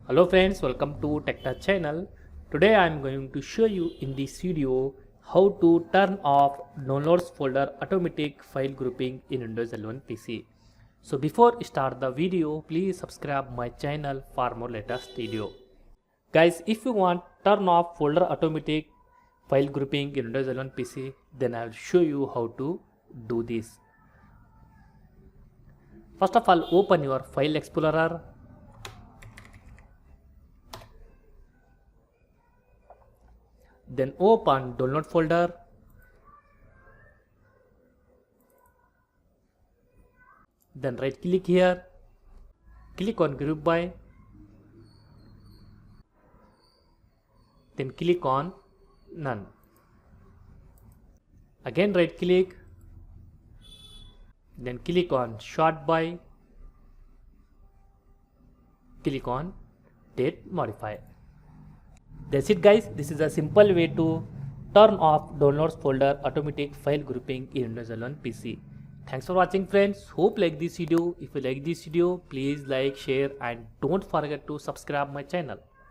Hello friends, welcome to TechTouch channel. Today I am going to show you in this video how to turn off downloads folder automatic file grouping in Windows 11 PC. So before start the video, please subscribe my channel for more latest video. Guys, if you want turn off folder automatic file grouping in Windows 11 PC, then I will show you how to do this. First of all, open your File Explorer. Then open download folder. Then right click here, click on group by, then click on none. Again right click, then click on sort by, click on date modify. That's it guys, this is a simple way to turn off downloads folder automatic file grouping in Windows 11 PC. Thanks for watching friends, hope like this video. If you like this video, please like, share and don't forget to subscribe my channel.